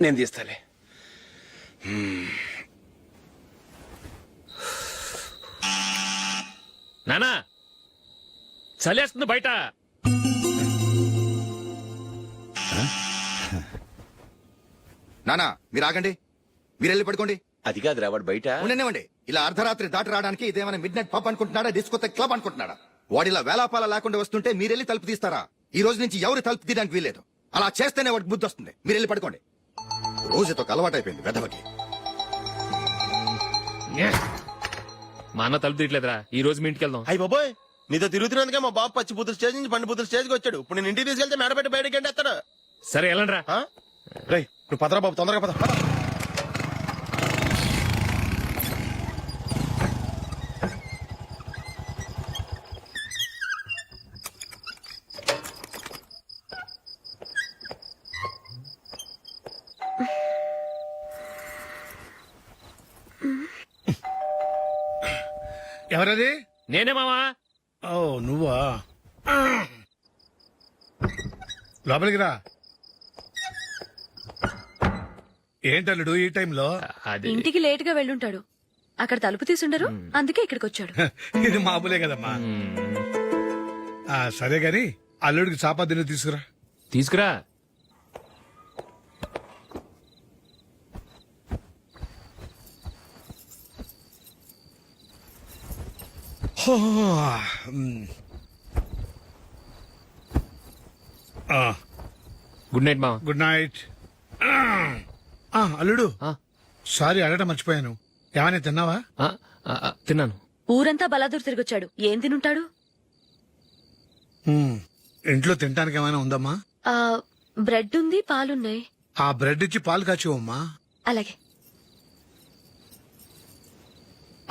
నేను తీస్తాలే. నానా చలేస్తుంది బయట. నానా మీరు ఆగండి, మీరు వెళ్ళి పడుకోండి. అది కాదురా వాడు బయట. ఉండనివ్వండి. ఇలా అర్ధరాత్రి దాటి రావడానికి ఇదేమైనా మిడ్ నైట్ పబ్ అనుకుంటున్నాడా, డిస్కోతే క్లబ్ అనుకుంటున్నాడా? వాడిలా వేలాపాల లేకుండా వస్తుంటే మీరెళ్ళి తలుపు తీస్తారా? ఈ రోజు నుంచి ఎవరు తలుపు తీయడానికి వీల్లేదు. అలా చేస్తేనే వాడికి బుద్ధి వస్తుంది. మీరు వెళ్ళి పడుకోండి. రోజుతో అలవాటైపోయింది వెధవకి. మా అన్న తలుపు తీయట్లేదురా. ఈ రోజు మీ ఇంటికి వెళ్దాం. అయ్యి బాబోయ్, నీతో తిరుగుతున్నందుకే మా బాబు పచ్చి బుద్ధుల స్టేజ్ నుంచి పండు బుద్ధుల స్టేజ్కి వచ్చాడు. ఇప్పుడు నేను ఇంటికి తీసుకెళ్తే మేడపెట్టి బయటకి ఎండేస్తాడు. సరే వెళ్ళండి రా. రేయ్ నువ్వు పదరా బాబు, తొందరగా పద. ఎవరది? నేనే మావా. ఓ నువ్వా? లోపలికి రా. ఏంటల్లుడు ఈ టైంలో? అది ఇంటికి లేట్ గా వెళ్ళుంటాడు. అక్కడ తలుపు తీసుండరు, అందుకే ఇక్కడికి వచ్చాడు. ఇది మామూలే కదమ్మా. సరే గాని అల్లుడికి చాపాదిని తీసుకురా. తీసుకురా. గుడ్ నైట్ మావా. Good night. అల్లుడు సారీ అడగటం మర్చిపోయాను. ఏమైనా తిన్నావా? తిన్నాను. ఊరంతా బలాదూర్ తిరిగొచ్చాడు, ఏం తినుంటాడు? ఇంట్లో తినడానికి ఏమైనా ఉందమ్మా? బ్రెడ్ ఉంది, పాలున్నాయి. ఆ బ్రెడ్ ఇచ్చి పాలు కాచివమ్మా. అలాగే.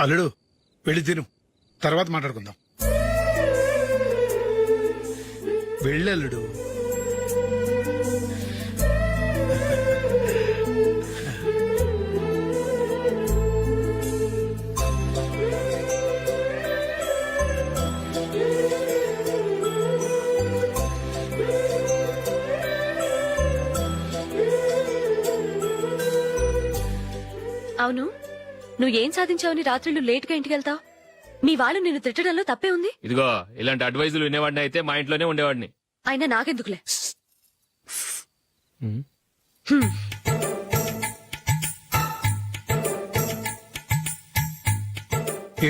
అల్లుడు వెళ్ళి తిను, తర్వాత మాట్లాడుకుందాం. వెళ్ళల్లుడు. అవును, నువ్వేం సాధించావని రాత్రులు లేట్ గా ఇంటికి వెళ్తావు? మీ వాళ్ళు నిన్ను తిట్టడంలో తప్పే ఉంది. ఇదిగో ఇలాంటి అడ్వైజులు వినేవాడిని అయితే మా ఇంట్లోనే ఉండేవాడిని. అయినా నాకెందుకులే.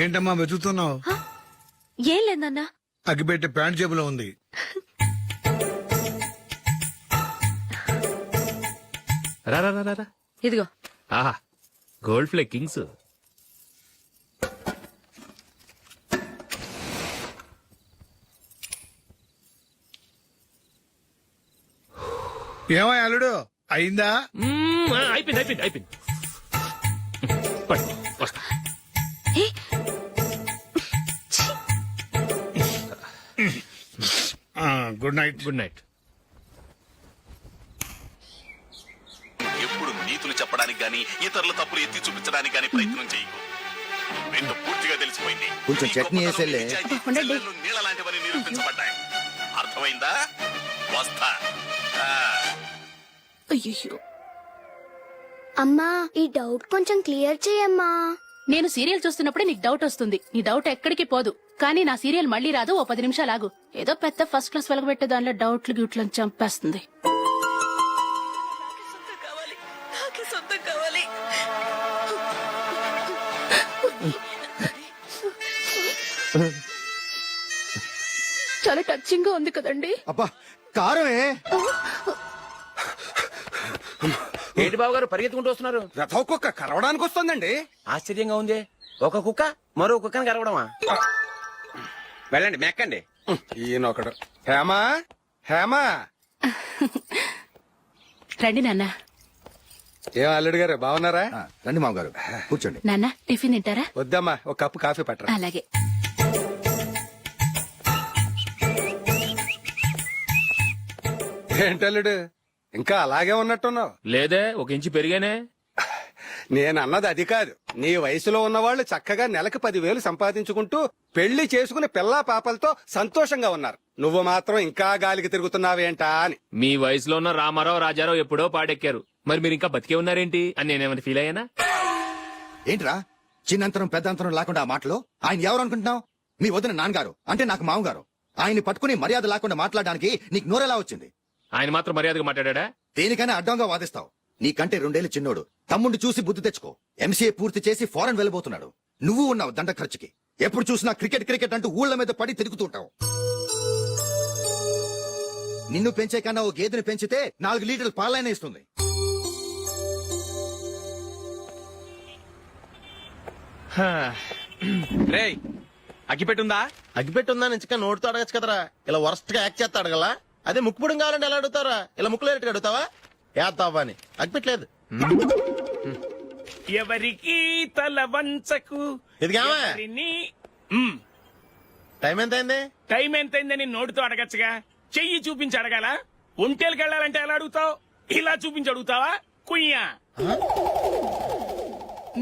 ఏంటమ్మా వెతుకుతున్నావు? ఏం లేదన్నా. అగ్గిపెట్టే ప్యాంట్ జేబులో ఉంది. రా రా రా రా. ఇదిగో. ఆహా, గోల్డ్ ఫ్లే కింగ్స్. ఏమో అల్లుడు అయిందా? అయిపోయింది అయిపోయింది అయిపోయింది. పట్టు, వస్తా. ఏ, గుడ్ నైట్. Good night. ఎప్పుడు నీతులు చెప్పడానికి గాని ఇతరుల తప్పులు ఎత్తి చూపించడానికి గాని ప్రయత్నం చేయకు. రెండు పూర్తిగా తెలిసిపోయింది. కొంచెం చట్నీ వేసేలే. నీళ్ళ లాంటివని నిరూపించబడ్డాయి. అర్థమైందా? వస్తా. అయ్యో. అమ్మా, ఈ డౌట్ కొంచెం క్లియర్ చేయమ్మా. నేను సీరియల్ చూస్తున్నప్పుడే నీకు డౌట్ వస్తుంది. నీ డౌట్ ఎక్కడికి పోదు. కానీ నా సీరియల్ మళ్ళీ రాదు. ఓ 10 నిమిషాలు ఆగు. ఏదో పెద్ద ఫస్ట్ క్లాస్ వెలగబెట్టే దానిలో డౌట్లు గ్యూట్లను చంపేస్తుంది. చాలా టచింగ్ గా ఉంది కదండి. అబ్బా కారమే. ఏంటి బాబు గారు పరిగెత్తుకుంటూ వస్తున్నారు? రథ కుక్క కరవడానికి వస్తుందండి. ఆశ్చర్యంగా ఉంది. ఒక కుక్క మరో కుక్కని కరవడమా? వెళ్ళండి, మెక్కండి. ఈయనొకడు. హేమా హేమా. రండి నాన్న. ఏం అల్లుడు గారు బాగున్నారా? రండి మామగారు కూర్చోండి. నాన్న టిఫిన్ తింటారా? వద్దమ్మా, ఒక కప్పు కాఫీ పట్టరా. అలాగే. ఏంటల్లుడు ఇంకా అలాగే ఉన్నట్టున్నావు? లేదే, 1 ఇంచు పెరిగానే. నేను అన్నది అది కాదు. నీ వయసులో ఉన్నవాళ్ళు చక్కగా నెలకు 10,000 సంపాదించుకుంటూ పెళ్లి చేసుకుని పిల్లా పాపలతో సంతోషంగా ఉన్నారు. నువ్వు మాత్రం ఇంకా గాలికి తిరుగుతున్నావేంటా అని. మీ వయసులో ఉన్న రామారావు రాజారావు ఎప్పుడో పాడెక్కారు, మరి మీరు ఇంకా బతికే ఉన్నారేంటి అని నేనేమైనా ఫీల్ అయ్యానా? ఏంట్రా చిన్నంతరం పెద్దంతరం లేకుండా ఆ మాటలో ఆయన ఎవరు అనుకుంటున్నావు? మీ వదిన నాన్నగారు అంటే నాకు మామగారు. ఆయన్ని పట్టుకుని మర్యాద లేకుండా మాట్లాడడానికి నీకు నోరెలా వచ్చింది? ఆయన మాత్రం మర్యాదగా మాట్లాడా? దేనికైనా అడ్డంగా వాదిస్తావు. నీకంటే 2 ఏళ్లు చిన్నోడు. తమ్ముడు చూసి బుద్ధి తెచ్చుకో. ఎంసీఏ పూర్తి చేసి ఫారెన్ వెళ్ళబోతున్నాడు. నువ్వు ఉన్నావు దండ ఖర్చుకి. ఎప్పుడు చూసినా క్రికెట్ క్రికెట్ అంటూ ఊళ్ళ మీద పడి తిరుగుతుంటావు. నిన్ను పెంచే కన్నా ఓ గేదెని పెంచితే 4 లీటర్లు పాలైన ఇస్తుంది. రేయ్ అగ్గిపెట్టుందా? అగ్గిపెట్టుందా నుంచి నోటితో అడగచ్చు కదరా. ఇలా వరస్ట్ గా యాక్ట్ చేస్తా అడగలా? అదే ముక్కుపుడం కావాలంటే ఎలా అడుగుతారా? ఇలా ముక్కులు అడుగుతావా? ఏత్తావా అని అగ్గిపెట్టలేదు. ఎవరికి తల వంచకు. ఇది కావా? టైం ఎంత అయింది? టైం ఎంతైందని నోటితో అడగచ్చుగా, చెయ్యి చూపించి అడగాల? ఒంటేలకు వెళ్ళాలంటే ఎలా అడుగుతావు? ఇలా చూపించి అడుగుతావా? కుయ్యా.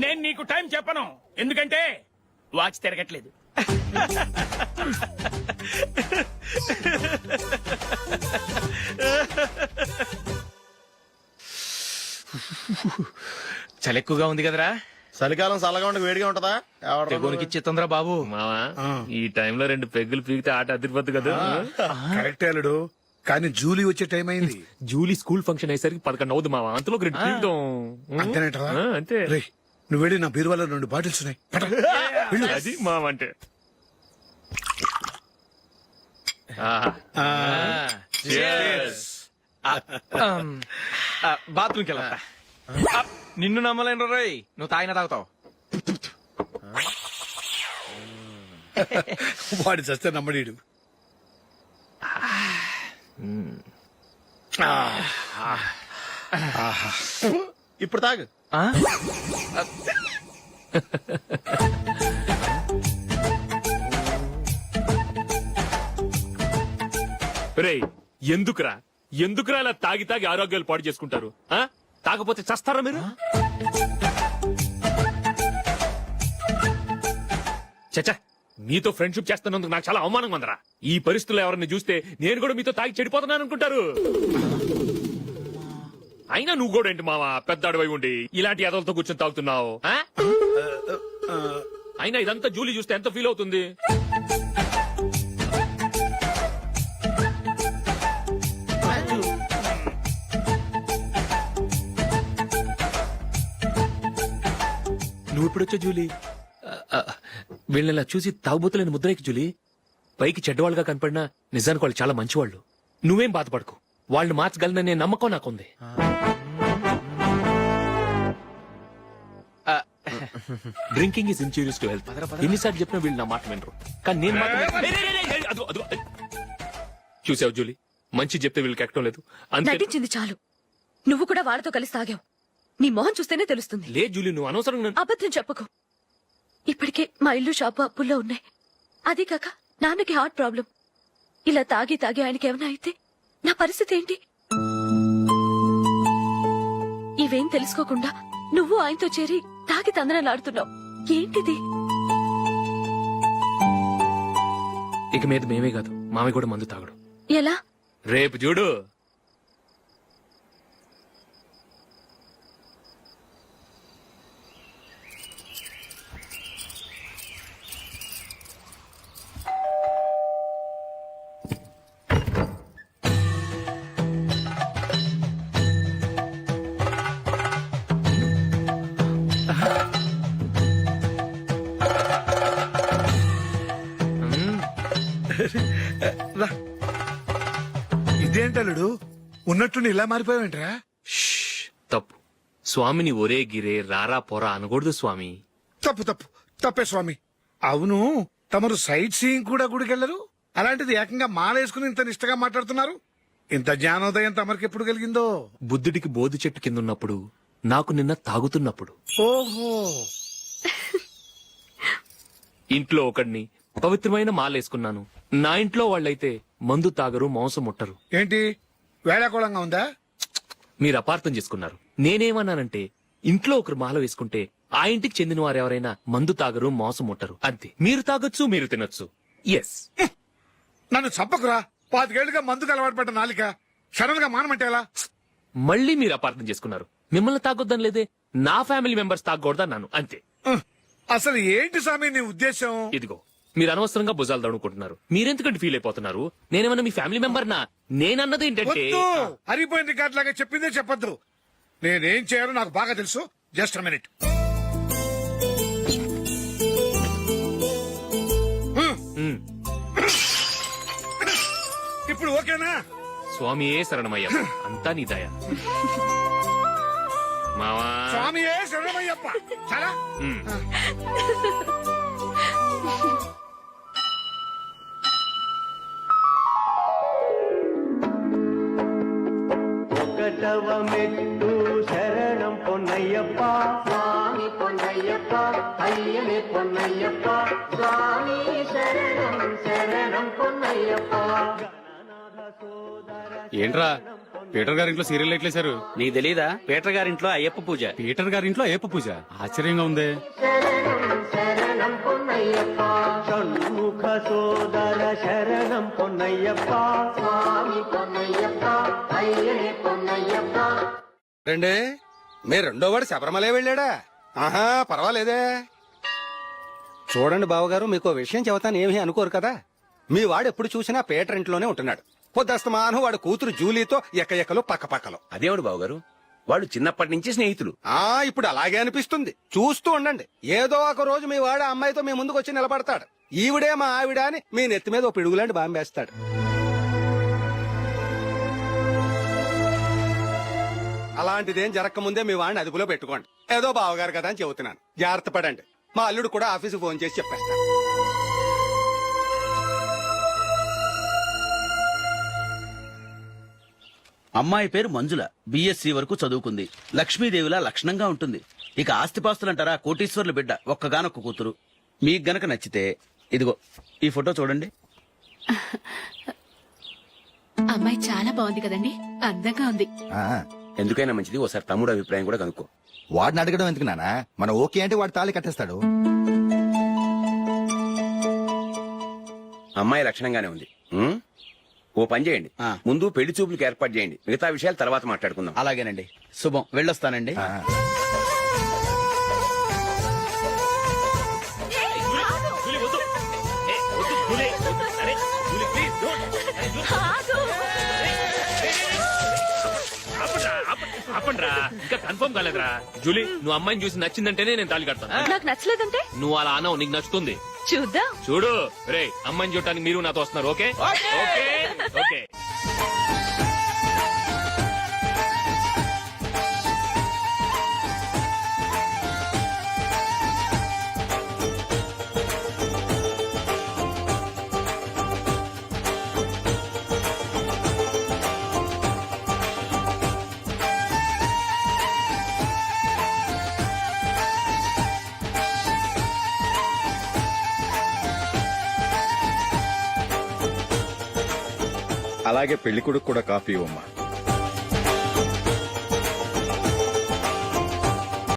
నేను నీకు టైం చెప్పను, ఎందుకంటే వాచ్ తిరగట్లేదు. చలి ఎక్కువగా ఉంది కదరా? చలికాలం చల్లగా ఉండి వేడిగా ఉంటదా? తెగోనికి ఇచ్చేతుందిరా బాబు. మావా ఈ టైంలో 2 పెగ్గులు పీకితే ఆట అదిరిపోద్దు కదా. కరెక్ట్ అల్లుడు, కానీ జూలీ వచ్చే టైం అయింది. జూలీ స్కూల్ ఫంక్షన్ అయ్యేసరికి 11 అవుతుంది మావా. అంతలో 2 పీకుతాం. అంతేనేటవా? అంతే. రేయ్, నువ్వు వెళ్ళి నా బీరువాలో 2 బాటిల్స్ ఉన్నాయి. పద. వెళ్ళు. అది మావా అంటే. ఆహా. బాత్రూమ్కి వెళ్ళా. నిన్ను నమ్మలేను రోయ్, నువ్వు తాగినా తాగుతావు. వాడు చస్తే నమ్మడీడు. ఇప్పుడు తాగు. రేయ్ ఎందుకురా ఇలా తాగి తాగి ఆరోగ్యాలు పాడు చేసుకుంటారు? తాగపోతే చస్తారా మీరు? చచ్చా, మీతో ఫ్రెండ్షిప్ చేస్తున్నందుకు నాకు చాలా అవమానంగా ఉందరా. ఈ పరిస్థితుల్లో ఎవరిని చూస్తే నేను కూడా మీతో తాగి చెడిపోతున్నాను అనుకుంటారు. అయినా నువ్వు కూడా ఏంటి మావా, పెద్ద అడవై ఉండి ఇలాంటి ఎదలతో కూర్చొని తాగుతున్నావు? అయినా ఇదంతా జూలీ చూస్తే ఎంత ఫీల్ అవుతుంది? నువ్వు ఇప్పుడొచ్చా జూలీ? వీళ్ళని చూసి తాగుబోతులేని ముద్రేకి జూలీ. పైకి చెడ్డవాళ్ళుగా కనపడినా నిజానికి వాళ్ళు చాలా మంచివాళ్ళు. నువ్వేం బాధపడకు, వాళ్ళని మార్చగలననే నమ్మకం నాకుంది. Drinking is injurious to health. ఎన్నిసార్లు చెప్పినా వీళ్ళు నా మాట వినరు, కానీ నేను మాత్రం. చూసావు జూలీ, మంచి చెప్తే వీళ్ళకి ఎక్కడం లేదు. అంతే. నటించింది చాలు. నువ్వు కూడా వాళ్ళతో కలిసి తాగావు. నీ మొహం చూస్తేనే తెలుస్తుంది. లే జూలీ, నువ్వు అనవసరంగా అబద్ధం చెప్పకు. ఇప్పటికే మా ఇల్లు షాపు అప్పుల్లో ఉన్నాయి. అదీ కాక నాన్నకి హార్ట్ ప్రాబ్లం. ఇలా తాగి తాగి ఆయనకి ఏమైనా అయితే నా పరిస్థితి ఏంటి? ఇవేం తెలుసుకోకుండా నువ్వు ఆయనతో చేరి తాగి తందనలాడుతున్నావు. ఏంటిది? ఇక మీద మేమే కాదు, మామి కూడా మందు తాగడు. ఎలా? రేపు చూడు. ఇదేంటల్లుడు, ఉన్నట్టుండి ఇలా మారిపోయావేంట్రా? తప్పు. స్వామిని ఒరే గిరే రారా పోరా అనకూడదు స్వామి. తప్పే స్వామి. అవును, తమరు సైట్ సీయింగ్ కూడా గుడికెళ్లరు. అలాంటిది ఏకంగా మాలేసుకుని ఇంత నిష్టగా మాట్లాడుతున్నారు. ఇంత జ్ఞానోదయం తమరికి ఎప్పుడు కలిగిందో? బుద్ధుడికి బోధి చెట్టు కింద ఉన్నప్పుడు, నాకు నిన్న తాగుతున్నప్పుడు. ఓహో. ఇంట్లో ఒకడిని పవిత్రమైన మాలేసుకున్నాను. నా ఇంట్లో వాళ్ళైతే మందు తాగరు, మాంసం ముట్టరు. ఏంటి వేళాకోళంగా ఉందా? మీరు అపార్థం చేసుకున్నారు. నేనేమన్నానంటే ఇంట్లో ఒకరు మాల వేసుకుంటే ఆ ఇంటికి చెందిన వారు ఎవరైనా మందు తాగరు, మోసం ముట్టరు. అంతే. మీరు తాగొచ్చు, మీరు తినొచ్చు. ఎస్. నన్ను చంపకురా. 5 ఏళ్లుగా మందుకు అలవాటు పడ్డ నాలిక సడన్ గా మానమంటే ఎలా? మళ్ళీ మీరు అపార్థం చేసుకున్నారు. మిమ్మల్ని తాగొద్దని లేదే, నా ఫ్యామిలీ మెంబర్స్ తాగకూడదన్నాను. అంతే. అసలు ఏంటి స్వామి నీ ఉద్దేశం? ఇదిగో, మీరు అనవసరంగా భుజాలు దడుకుంటున్నారు. మీరెందుకంటే ఫీల్ అయిపోతున్నారు? నేనేమన్నా మీ ఫ్యామిలీ మెంబర్ నా? నేనన్నది ఏంటంటే వద్దు, హరిపోయిన రికార్డ్ లాగా చెప్పిందే చెప్పొద్దు. నేనేం చేయాలో నాకు బాగా తెలుసు. Just a minute. ఇప్పుడు ఓకేనా? స్వామియే శరణమయ్య, అంతా నీ దయ. మావా స్వామియే శరణమయ్యప్ప. చాలా ఒకటవ మెట్టు శరణం పొన్నయ్యప్ప స్వామి పొన్నయ్యప్ప అయ్యనే పొన్నయ్యప్ప స్వామి శరణం శరణం పొన్నయ్యప్ప. ఏంట్రా పీటర్ గారింట్లో సీరియల్ ఎట్లేశారు? నీకు తెలీదా? పీటర్ గారింట్లో అయ్యప్ప పూజ. పీటర్ గారింట్లో అయ్యప్ప పూజ ఆశ్చర్యంగా ఉంది. శరణం శరణం పొన్నయ్యప్ప షణ్ముఖ సోదర శరణం పొన్నయ్యప్ప స్వామి పొన్నయ్యప్ప అయ్యనే పొన్నయ్యప్ప. రండి, మీరు రెండో వాడు శబరిమలే వెళ్ళాడా? ఆహా, పర్వాలేదే. చూడండి బావగారు, మీకు ఓ విషయం చెబుతాను, ఏమీ అనుకోరు కదా. మీ వాడు ఎప్పుడు చూసినా పీటర్ ఇంట్లోనే ఉంటున్నాడు. పొద్దస్తమానం వాడు కూతురు జూలీతో ఎక్కలు పక్కపక్కలు. అదేవిడు బావగారు, వాళ్ళు చిన్నప్పటి నుంచి స్నేహితులు. ఇప్పుడు అలాగే అనిపిస్తుంది. చూస్తూ ఉండండి, ఏదో ఒక రోజు మీ వాడు ఆ అమ్మాయితో మీ ముందుకు వచ్చి నిలబడతాడు. ఈవిడే మా ఆవిడ అని మీ నెత్తి మీద ఓ పిడుగులాంటి బాంబేస్తాడు. అలాంటిదేం జరగకముందే మీ వాడిని అదుపులో పెట్టుకోండి. ఏదో బావగారు కదా అని చెబుతున్నాను, జాగ్రత్త పడండి. మా అల్లుడు కూడా ఆఫీసు ఫోన్ చేసి చెప్పేస్తాను. అమ్మాయి పేరు మంజుల, బిఎస్సి వరకు చదువుకుంది. లక్ష్మీదేవిలా లక్షణంగా ఉంటుంది. ఇక ఆస్తిపాస్తులంటారా, కోటీశ్వర్లు బిడ్డ, ఒక్కగానొక్క కూతురు. మీకు గనక నచ్చితే ఇదిగో ఈ ఫోటో చూడండి. అమ్మాయి చాలా బాగుంది కదండి, అందంగా ఉంది. ఎందుకైనా మంచిది ఓసారి తమ్ముడు అభిప్రాయం కూడా కనుక్కో. వాడిని అడగడం ఎందుకు నానా? మనం ఓకే అంటే వాడు తాళి కట్టేస్తాడు. అమ్మాయి లక్షణంగానే ఉంది. ఓ పని చేయండి, ముందు పెళ్లి చూపులకు ఏర్పాటు చేయండి. మిగతా విషయాలు తర్వాత మాట్లాడుకుందాం. అలాగేనండి. శుభం, వెళ్ళొస్తానండి. ఆపండ్రా, ఇంకా కన్ఫర్మ్ కాలేదురా. జూలీ, నువ్వు అమ్మాయిని చూసి నచ్చిందంటేనే నేను తాళి కడతాను. నాకు నచ్చలేదంటే నువ్వు అలా అనవు, నీకు నచ్చుతుంది. చూద్దాం. చూడు రే, అమ్మాయిని చూడటానికి మీరు నాతో వస్తున్నారు. Okay okay okay. అలాగే పెళ్లి కొడుకు కూడా కాఫీ ఇవ్వమ్మా.